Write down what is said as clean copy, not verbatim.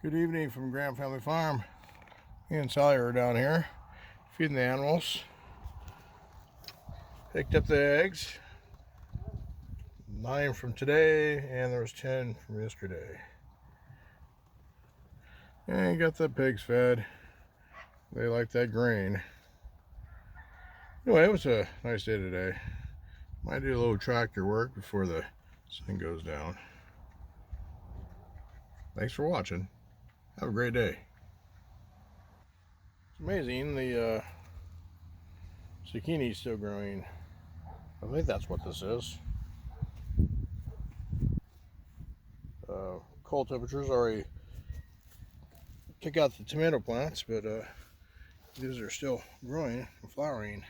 Good evening from Graham Family Farm. Me and Sally are down here feeding the animals. Picked up the eggs. 9 from today, and there was 10 from yesterday. And got the pigs fed. They like that grain. Anyway, it was a nice day today. Might do a little tractor work before the sun goes down. Thanks for watching. Have a great day. It's amazing, the zucchini is still growing. I think that's what this is. Cold temperatures already took out the tomato plants, but these are still growing and flowering.